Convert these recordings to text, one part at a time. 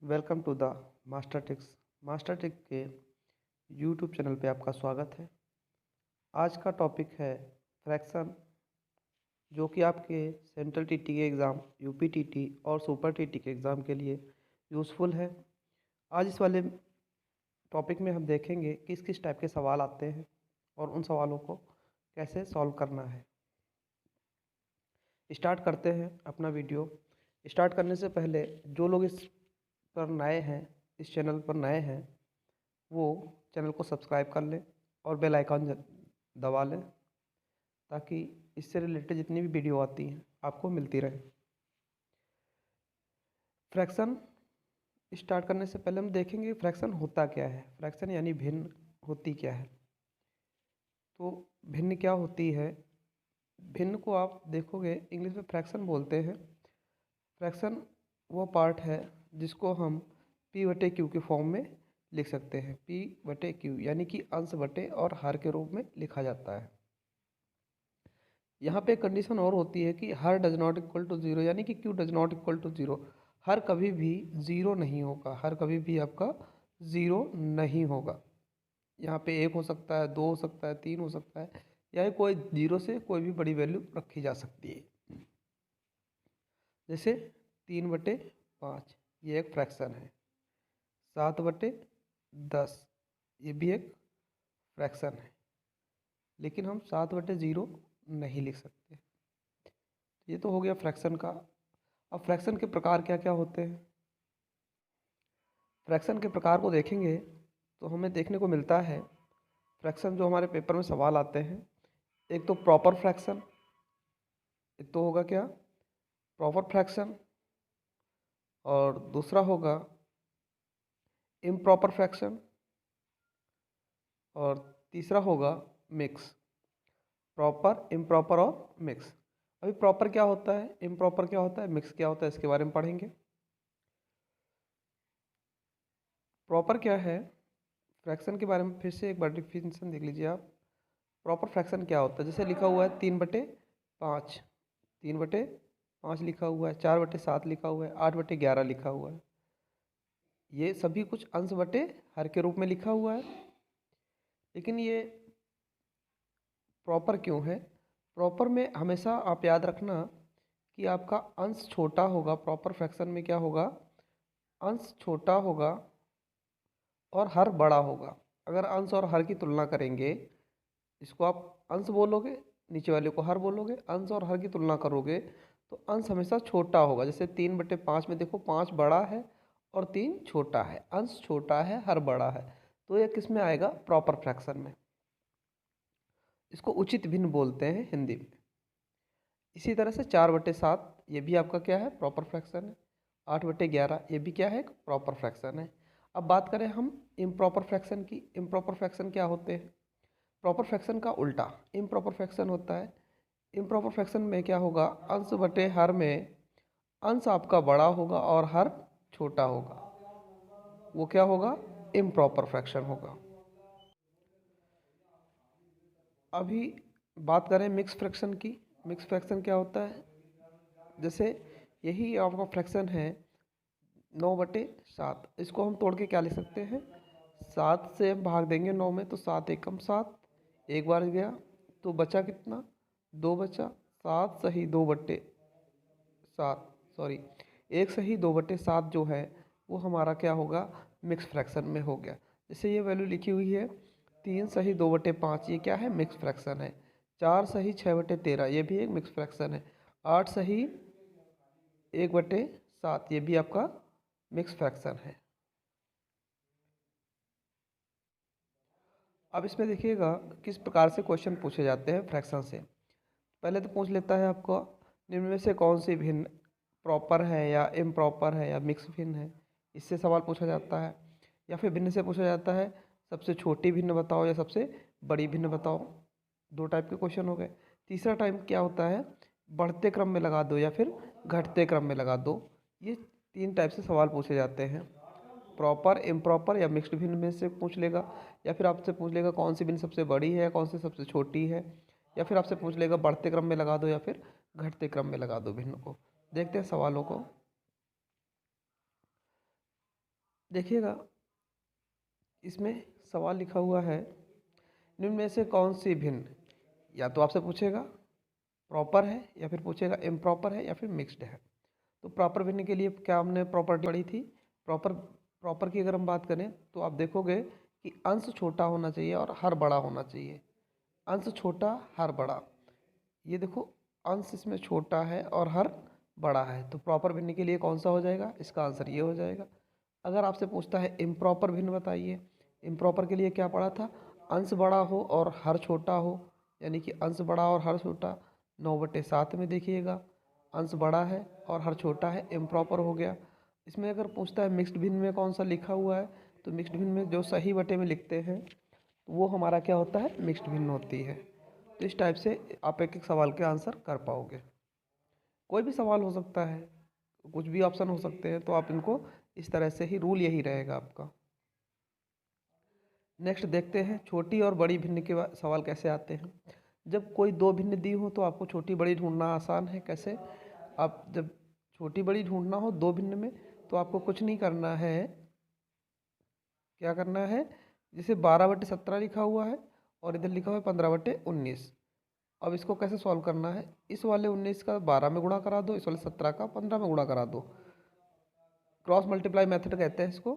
Welcome to the master ticks के YouTube channel पे आपका स्वागत है। आज का टॉपिक है फ्रैक्शन, जो कि आपके सेंट्रल टीटी के एग्ज़ाम, यूपी टीटी और सुपर टीटी के एग्ज़ाम के लिए यूज़फुल है। आज इस वाले टॉपिक में हम देखेंगे किस किस टाइप के सवाल आते हैं और उन सवालों को कैसे सॉल्व करना है। स्टार्ट करते हैं अपना वीडियो। स्टार्ट करने से पहले जो लोग इस पर नए हैं, इस चैनल पर नए हैं, वो चैनल को सब्सक्राइब कर लें और बेल आइकन दबा लें, ताकि इससे रिलेटेड जितनी भी वीडियो आती हैं आपको मिलती रहे। फ्रैक्शन स्टार्ट करने से पहले हम देखेंगे फ्रैक्शन होता क्या है। फ्रैक्शन यानी भिन्न होती क्या है। तो भिन्न क्या होती है, भिन्न को आप देखोगे इंग्लिश में फ्रैक्शन बोलते हैं। फ्रैक्शन वो पार्ट है जिसको हम पी बटे क्यू के फॉर्म में लिख सकते हैं। पी बटे क्यू यानी कि अंश बटे और हर के रूप में लिखा जाता है। यहाँ पे कंडीशन और होती है कि हर does not equal to zero, यानी कि Q does not equal to zero. हर कभी भी ज़ीरो नहीं होगा, हर कभी भी आपका ज़ीरो नहीं होगा। यहाँ पे एक हो सकता है, दो हो सकता है, तीन हो सकता है, या कोई जीरो से कोई भी बड़ी वैल्यू रखी जा सकती है। जैसे 3/5 ये एक फ्रैक्शन है। 7/10 ये भी एक फ्रैक्शन है, लेकिन हम 7/0 नहीं लिख सकते। ये तो हो गया फ्रैक्शन का। अब फ्रैक्शन के प्रकार क्या क्या होते हैं। फ्रैक्शन के प्रकार को देखेंगे तो हमें देखने को मिलता है फ्रैक्शन जो हमारे पेपर में सवाल आते हैं। एक तो प्रॉपर फ्रैक्शन, एक तो होगा क्या प्रॉपर फ्रैक्शन, और दूसरा होगा इम्प्रॉपर फ्रैक्शन, और तीसरा होगा मिक्स। प्रॉपर, इम्प्रॉपर और मिक्स। अभी प्रॉपर क्या होता है, इम्प्रॉपर क्या होता है, मिक्स क्या होता है, इसके बारे में पढ़ेंगे। प्रॉपर क्या है, फ्रैक्शन के बारे में फिर से एक बार डिफिनेशन देख लीजिए आप। प्रॉपर फ्रैक्शन क्या होता है, जैसे लिखा हुआ है 3/5, 3/5 लिखा हुआ है, 4/7 लिखा हुआ है, 8/11 लिखा हुआ है। ये सभी कुछ अंश बटे हर के रूप में लिखा हुआ है। लेकिन ये प्रॉपर क्यों है, प्रॉपर में हमेशा आप याद रखना कि आपका अंश छोटा होगा। प्रॉपर फ्रैक्शन में क्या होगा, अंश छोटा होगा और हर बड़ा होगा। अगर अंश और हर की तुलना करेंगे, इसको आप अंश बोलोगे, नीचे वाले को हर बोलोगे, अंश और हर की तुलना करोगे तो अंश हमेशा छोटा होगा। जैसे 3/5 में देखो 5 बड़ा है और 3 छोटा है, अंश छोटा है, हर बड़ा है, तो यह किस में आएगा, प्रॉपर फ्रैक्शन में। इसको उचित भिन्न बोलते हैं हिंदी में। इसी तरह से 4/7 ये भी आपका क्या है, प्रॉपर फ्रैक्शन है। 8/11 ये भी क्या है, प्रॉपर फ्रैक्शन है। अब बात करें हम इम्प्रॉपर फ्रैक्शन की। इम्प्रॉपर फ्रैक्शन क्या होते हैं, प्रॉपर फ्रैक्शन का उल्टा इम्प्रॉपर फ्रैक्शन होता है। इम्प्रॉपर फ्रैक्शन में क्या होगा, अंश बटे हर में अंश आपका बड़ा होगा और हर छोटा होगा, वो क्या होगा, इम्प्रॉपर फ्रैक्शन होगा। अभी बात करें मिक्स फ्रैक्शन की। मिक्स फ्रैक्शन क्या होता है, जैसे यही आपका फ्रैक्शन है 9/7, इसको हम तोड़ के क्या लिख सकते हैं, 7 से हम भाग देंगे 9 में तो 7 एकम 7, एक बार गया तो बचा कितना, 2 बचा। 7 सही 2/7, सॉरी 1 सही 2/7 जो है वो हमारा क्या होगा, मिक्स फ्रैक्शन में हो गया। जैसे ये वैल्यू लिखी हुई है 3 सही 2/5, ये क्या है, मिक्स फ्रैक्शन है। 4 सही 6/13 ये भी एक मिक्स फ्रैक्शन है। 8 सही 1/7 ये भी आपका मिक्स फ्रैक्शन है। अब इसमें देखिएगा किस प्रकार से क्वेश्चन पूछे जाते हैं फ्रैक्शन से। पहले तो पूछ लेता है आपको निम्न में से कौन सी भिन्न प्रॉपर है या इम्प्रॉपर है या मिक्स भिन्न है, इससे सवाल पूछा जाता है। या फिर भिन्न से पूछा जाता है सबसे छोटी भिन्न बताओ या सबसे बड़ी भिन्न बताओ। दो टाइप के क्वेश्चन हो गए। तीसरा टाइप क्या होता है, बढ़ते क्रम में लगा दो या फिर घटते क्रम में लगा दो। ये 3 टाइप से सवाल पूछे जाते हैं। प्रॉपर, इम्प्रॉपर या मिक्स्ड भिन्न में से पूछ लेगा, या फिर आपसे पूछ लेगा कौन सी भिन्न सबसे बड़ी है, कौन सी सबसे छोटी है, या फिर आपसे पूछ लेगा बढ़ते क्रम में लगा दो या फिर घटते क्रम में लगा दो भिन्न को। देखते हैं सवालों को। देखिएगा, इसमें सवाल लिखा हुआ है, निम्न में से कौन सी भिन्न, या तो आपसे पूछेगा प्रॉपर है, या फिर पूछेगा इम्प्रॉपर है, या फिर मिक्स्ड है। तो प्रॉपर भिन्न के लिए क्या हमने प्रॉपर्टी पढ़ी थी, प्रॉपर प्रॉपर की अगर हम बात करें तो आप देखोगे कि अंश छोटा होना चाहिए और हर बड़ा होना चाहिए। अंश छोटा हर बड़ा, ये देखो अंश इसमें छोटा है और हर बड़ा है, तो प्रॉपर भिन्न के लिए कौन सा हो जाएगा, इसका आंसर ये हो जाएगा। अगर आपसे पूछता है इम्प्रॉपर भिन्न बताइए, इम्प्रॉपर के लिए क्या पढ़ा था, अंश बड़ा हो और हर छोटा हो, यानी कि अंश बड़ा और हर छोटा। 9/7 में देखिएगा अंश बड़ा है और हर छोटा है, इम्प्रॉपर हो गया। इसमें अगर पूछता है मिक्स्ड भिन्न में कौन सा लिखा हुआ है, तो मिक्स्ड भिन्न में जो सही बटे में लिखते हैं तो वो हमारा क्या होता है, मिक्स्ड भिन्न होती है। तो इस टाइप से आप एक एक सवाल के आंसर कर पाओगे। कोई भी सवाल हो सकता है, कुछ भी ऑप्शन हो सकते हैं, तो आप इनको इस तरह से ही, रूल यही रहेगा आपका। नेक्स्ट देखते हैं छोटी और बड़ी भिन्न के सवाल कैसे आते हैं। जब कोई दो भिन्न दी हो तो आपको छोटी बड़ी ढूंढना आसान है। कैसे, आप जब छोटी बड़ी ढूंढना हो दो भिन्न में, तो आपको कुछ नहीं करना है, क्या करना है, जैसे 12/17 लिखा हुआ है और इधर लिखा हुआ है 15/19। अब इसको कैसे सॉल्व करना है, इस वाले 19 का 12 में गुणा करा दो, इस वाले 17 का 15 में गुणा करा दो। क्रॉस मल्टीप्लाई मेथड कहते हैं इसको।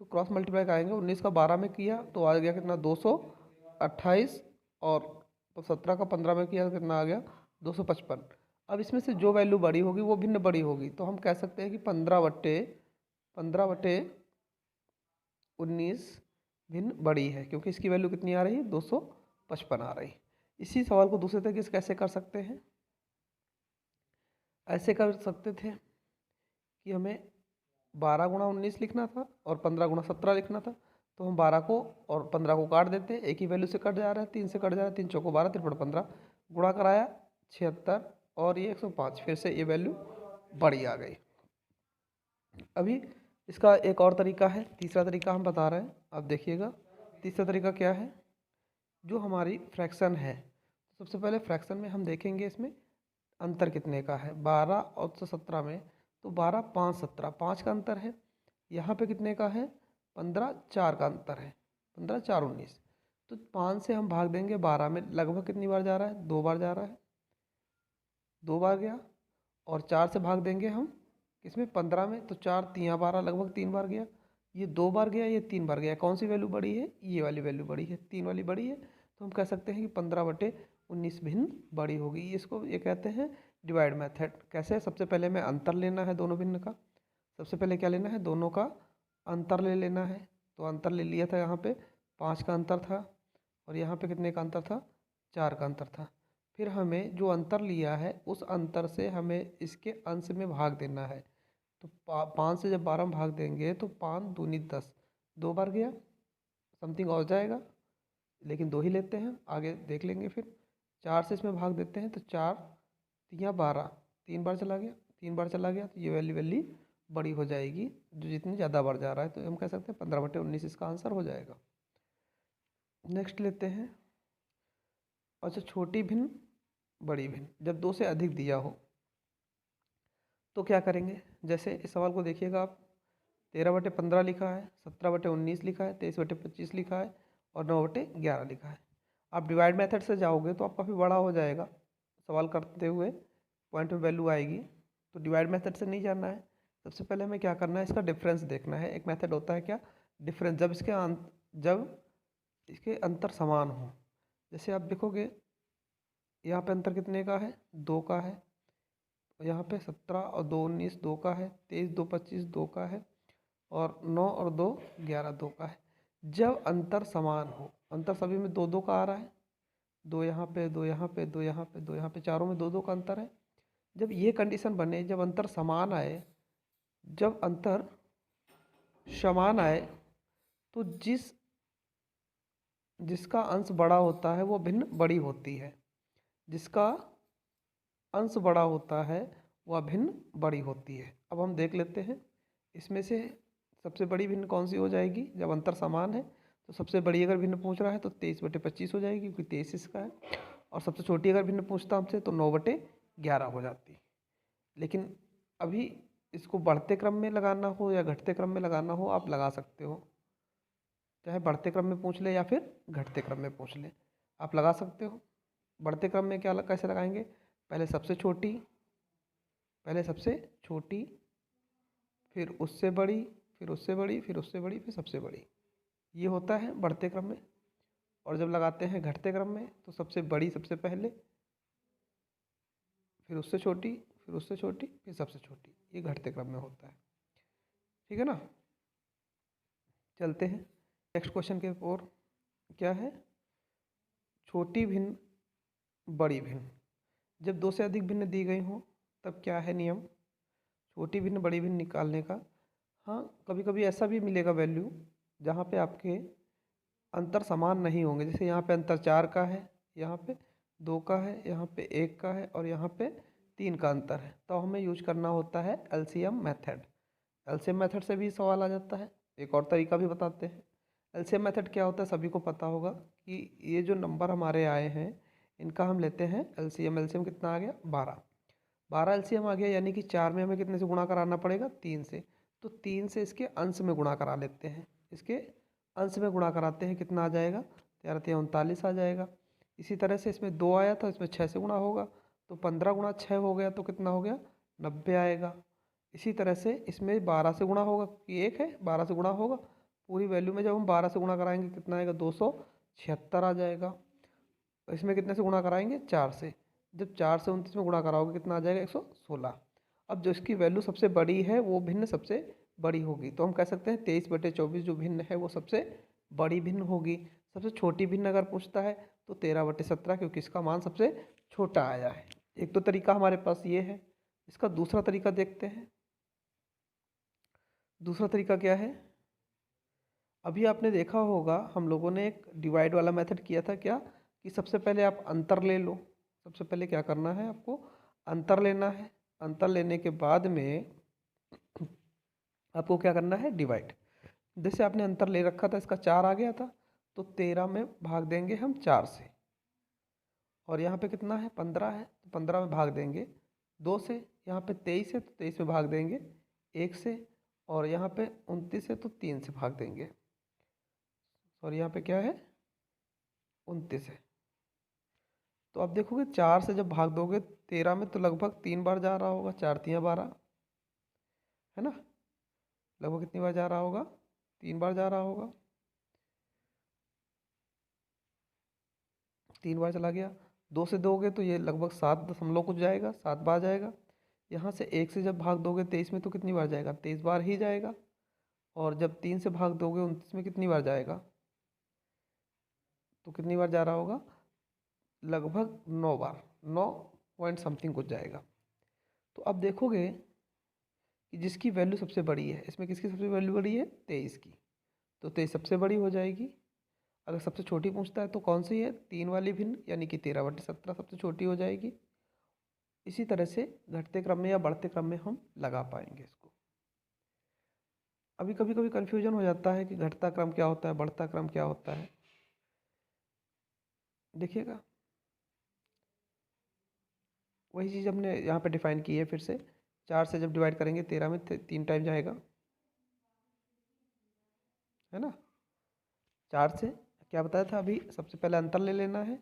तो क्रॉस मल्टीप्लाई करेंगे, 19 का 12 में किया तो आ गया कितना, 228, और 17 का 15 में किया तो कितना आ गया, 255। अब इसमें से जो वैल्यू बड़ी होगी वो भिन्न बड़ी होगी, तो हम कह सकते हैं कि 15/19 भिन्न बड़ी है, क्योंकि इसकी वैल्यू कितनी आ रही है, 255 आ रही। इसी सवाल को दूसरे तरीके से कैसे कर सकते हैं, ऐसे कर सकते थे कि हमें 12 × 19 लिखना था और 15 × 17 लिखना था, तो हम 12 को और 15 को काट देते, एक ही वैल्यू से कट जा रहा है, 3 से कट जा रहा है, 3 चौको 12, 3 15, गुणा कराया 76 और ये 105, फिर से ये वैल्यू बड़ी आ गई। अभी इसका एक और तरीका है, तीसरा तरीका हम बता रहे हैं, आप देखिएगा। तीसरा तरीका क्या है, जो हमारी फ्रैक्शन है, सबसे पहले फ्रैक्शन में हम देखेंगे इसमें अंतर कितने का है। 12 और 17 में, तो 12 5 17, 5 का अंतर है। यहाँ पे कितने का है, 15 4 का अंतर है, 15 4 19। तो 5 से हम भाग देंगे 12 में, लगभग कितनी बार जा रहा है, 2 बार जा रहा है, 2 बार गया। और 4 से भाग देंगे हम इसमें 15 में, तो 4 3 12, लगभग 3 बार गया। ये 2 बार गया, ये 3 बार गया। कौन सी वैल्यू बड़ी है, ये वाली वैल्यू बड़ी है, 3 वाली बड़ी है। तो हम कह सकते हैं कि 15/19 भिन्न बड़ी होगी। इसको ये कहते हैं डिवाइड मेथड। कैसे, सबसे पहले हमें अंतर लेना है दोनों भिन्न का। सबसे पहले क्या लेना है, दोनों का अंतर ले लेना है। तो अंतर ले लिया था, यहाँ पे 5 का अंतर था और यहाँ पे कितने का अंतर था, 4 का अंतर था। फिर हमें जो अंतर लिया है उस अंतर से हमें इसके अंश में भाग देना है। तो 5 से जब 12 में भाग देंगे तो 5 दूनी 10, 2 बार गया, समथिंग और जाएगा, लेकिन 2 ही लेते हैं, आगे देख लेंगे। फिर 4 से इसमें भाग देते हैं, तो 4 3 12, 3 बार चला गया, 3 बार चला गया, तो ये वैल्यू बड़ी हो जाएगी, जो जितनी ज़्यादा बार जा रहा है। तो हम कह सकते हैं 15/19 इसका आंसर हो जाएगा। नेक्स्ट लेते हैं, अच्छा छोटी भिन्न बड़ी भिन्न, जब 2 से अधिक दिया हो तो क्या करेंगे। जैसे इस सवाल को देखिएगा आप, 13/15 लिखा है, 17/19 लिखा है, 23/25 लिखा है और 9/11 लिखा है। आप डिवाइड मेथड से जाओगे तो आप काफ़ी बड़ा हो जाएगा, सवाल करते हुए पॉइंट में वैल्यू आएगी। तो डिवाइड मेथड से नहीं जाना है, सबसे पहले हमें क्या करना है, इसका डिफरेंस देखना है। एक मेथड होता है क्या, डिफरेंस, जब इसके अंतर समान हो। जैसे आप देखोगे यहाँ पे अंतर कितने का है, 2 का है, यहाँ पे 17 और 2 19, 2 का है, 23 2 25, 2 का है, और 9 और 2 11, 2 का है। जब अंतर समान हो, अंतर सभी में 2 2 का आ रहा है, 2 यहाँ पे, 2 यहाँ पे, 2 यहाँ पे, 2 यहाँ पे, चारों में 2 2 का अंतर है। जब ये कंडीशन बने, जब अंतर समान आए, जब अंतर समान आए, तो जिसका अंश बड़ा होता है वो भिन्न बड़ी होती है, जिसका अंश बड़ा होता है वह भिन्न बड़ी होती है। अब हम देख लेते हैं, इसमें से सबसे बड़ी भिन्न कौन सी हो जाएगी, जब अंतर समान है। तो सबसे बड़ी अगर भिन्न पूछ रहा है तो 23/25 हो जाएगी, क्योंकि 23 इसका है। और सबसे छोटी अगर भिन्न पूछता हमसे तो 9/11 हो जाती। लेकिन अभी इसको बढ़ते क्रम में लगाना हो या घटते क्रम में लगाना हो आप लगा सकते हो, चाहे बढ़ते क्रम में पूछ ले या फिर घटते क्रम में पूछ ले, आप लगा सकते हो। बढ़ते क्रम में क्या कैसे लगाएंगे, पहले सबसे छोटी, पहले सबसे छोटी, फिर उससे बड़ी, फिर उससे बड़ी, फिर उससे बड़ी, फिर सबसे बड़ी, ये होता है बढ़ते क्रम में। और जब लगाते हैं घटते क्रम में तो सबसे बड़ी सबसे पहले, फिर उससे छोटी, फिर उससे छोटी, फिर सबसे छोटी, ये घटते क्रम में होता है। ठीक है ना। चलते हैं नेक्स्ट क्वेश्चन के ओर। क्या है, छोटी भिन्न बड़ी भिन्न, जब दो से अधिक भिन्न दी गई हो तब क्या है नियम, छोटी भिन्न बड़ी भिन्न निकालने का। हाँ, कभी कभी ऐसा भी मिलेगा वैल्यू जहाँ पे आपके अंतर समान नहीं होंगे, जैसे यहाँ पे अंतर 4 का है, यहाँ पे 2 का है, यहाँ पे 1 का है और यहाँ पे 3 का अंतर है, तो हमें यूज करना होता है एलसीएम मेथड। एलसीएम मेथड से भी सवाल आ जाता है। एक और तरीका भी बताते हैं। एलसीएम मेथड क्या होता है, सभी को पता होगा कि ये जो नंबर हमारे आए हैं इनका हम लेते हैं एलसीएम। एलसीएम कितना आ गया, 12। 12 एलसीएम आ गया, यानी कि 4 में हमें कितने से गुणा कराना पड़ेगा, 3 से। तो 3 से इसके अंश में गुणा करा लेते हैं, इसके अंश में गुणा कराते हैं, कितना आ जाएगा, 13 तिया 39 आ जाएगा। इसी तरह से इसमें 2 आया था, इसमें 6 से गुणा होगा तो 15 गुणा 6 हो गया, तो कितना हो गया, 90 आएगा। इसी तरह से इसमें 12 से गुणा होगा क्योंकि 1 है, 12 से गुणा होगा, पूरी वैल्यू में जब हम 12 से गुणा कराएंगे कितना आएगा, 276 आ जाएगा। इसमें कितने से गुणा कराएंगे, 4 से। जब 4 से 29 में गुणा कराओगे कितना आ जाएगा, 116। अब जो इसकी वैल्यू सबसे बड़ी है वो भिन्न सबसे बड़ी होगी, तो हम कह सकते हैं 23/24 जो भिन्न है वो सबसे बड़ी भिन्न होगी। सबसे छोटी भिन्न अगर पूछता है तो 13/17, क्योंकि इसका मान सबसे छोटा आया है। एक तो तरीका हमारे पास ये है। इसका दूसरा तरीका देखते हैं। दूसरा तरीका क्या है, अभी आपने देखा होगा हम लोगों ने एक डिवाइड वाला मेथड किया था, क्या कि सबसे पहले आप अंतर ले लो। सबसे पहले क्या करना है, आपको अंतर लेना है। अंतर लेने के बाद में आपको क्या करना है, डिवाइड। जैसे आपने अंतर ले रखा था, इसका 4 आ गया था, तो 13 में भाग देंगे हम 4 से। और यहाँ पे कितना है, 15 है, तो 15 में भाग देंगे 2 से। यहाँ पे 23 है तो 23 में भाग देंगे 1 से। और यहाँ पे 29 है तो 3 से भाग देंगे। और यहाँ पे क्या है, 29 है। तो अब देखोगे 4 से जब भाग दोगे 13 में तो लगभग 3 बार जा रहा होगा, 4 तिया 12, है ना। लगभग कितनी बार जा रहा होगा, 3 बार जा रहा होगा। 3 बार चला गया। 2 से दोगे तो ये लगभग 7 दशमलव कुछ जाएगा, 7 बार जाएगा। यहाँ से 1 से जब भाग दोगे 23 में तो कितनी बार जाएगा, 23 बार ही जाएगा। और जब 3 से भाग दोगे 29 में कितनी बार जाएगा, तो कितनी बार जा रहा होगा, लगभग 9 बार, 9 पॉइंट समथिंग कुछ जाएगा। तो अब देखोगे कि जिसकी वैल्यू सबसे बड़ी है, इसमें किसकी सबसे वैल्यू बड़ी है, 23 की, तो 23 सबसे बड़ी हो जाएगी। अगर सबसे छोटी पूछता है तो कौन सी है, 3 वाली भिन्न, यानी कि 13/17 सबसे छोटी हो जाएगी। इसी तरह से घटते क्रम में या बढ़ते क्रम में हम लगा पाएंगे इसको। अभी कभी कभी कन्फ्यूजन हो जाता है कि घटता क्रम क्या होता है, बढ़ता क्रम क्या होता है। देखिएगा, वही चीज़ हमने यहाँ पे डिफाइन की है फिर से। 4 से जब डिवाइड करेंगे 13 में 3 टाइम जाएगा, है ना। 4 से क्या बताया था अभी, सबसे पहले अंतर ले लेना है।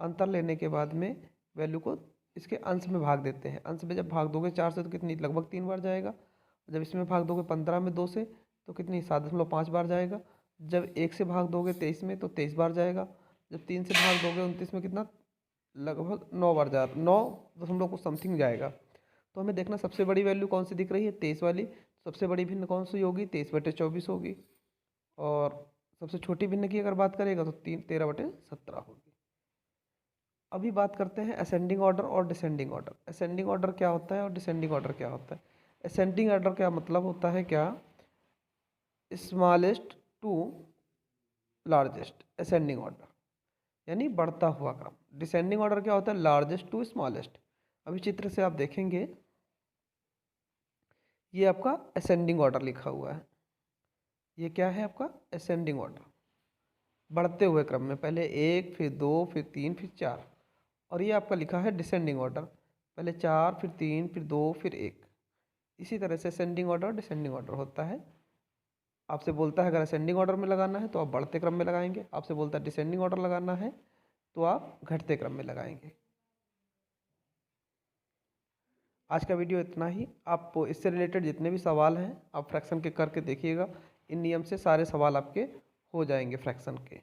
अंतर लेने के बाद में वैल्यू को इसके अंश में भाग देते हैं। अंश में जब भाग दोगे 4 से तो कितनी, लगभग 3 बार जाएगा। जब इसमें भाग दोगे 15 में 2 से तो कितनी, 7.5 बार जाएगा। जब 1 से भाग दोगे 23 में तो 23 बार जाएगा। जब 3 से भाग दोगे 29 में कितना, लगभग 9 बार 9 दशमलव कुछ समथिंग जाएगा। तो हमें देखना सबसे बड़ी वैल्यू कौन सी दिख रही है, 23 वाली। सबसे बड़ी भिन्न कौन सी होगी, 23/24 होगी। और सबसे छोटी भिन्न की अगर बात करेगा तो 13/17 होगी। अभी बात करते हैं असेंडिंग ऑर्डर और डिसेंडिंग ऑर्डर। असेंडिंग ऑर्डर क्या होता है और डिसेंडिंग ऑर्डर क्या होता है। असेंडिंग ऑर्डर क्या मतलब होता है, क्या, smallest to largest, ascending order यानी बढ़ता हुआ क्रम। डिसेंडिंग ऑर्डर क्या होता है, लार्जेस्ट टू स्मॉलेस्ट। अभी चित्र से आप देखेंगे ये आपका असेंडिंग ऑर्डर लिखा हुआ है। ये क्या है आपका असेंडिंग ऑर्डर, बढ़ते हुए क्रम में, पहले 1 फिर 2 फिर 3 फिर 4। और ये आपका लिखा है डिसेंडिंग ऑर्डर, पहले 4 फिर 3 फिर 2 फिर 1। इसी तरह से असेंडिंग ऑर्डर डिसेंडिंग ऑर्डर होता है। आपसे बोलता है अगर असेंडिंग ऑर्डर में लगाना है तो आप बढ़ते क्रम में लगाएंगे, आपसे बोलता है डिसेंडिंग ऑर्डर लगाना है तो आप घटते क्रम में लगाएंगे। आज का वीडियो इतना ही। आप इससे रिलेटेड जितने भी सवाल हैं आप फ्रैक्शन के करके देखिएगा। इन नियम से सारे सवाल आपके हो जाएंगे फ्रैक्शन के।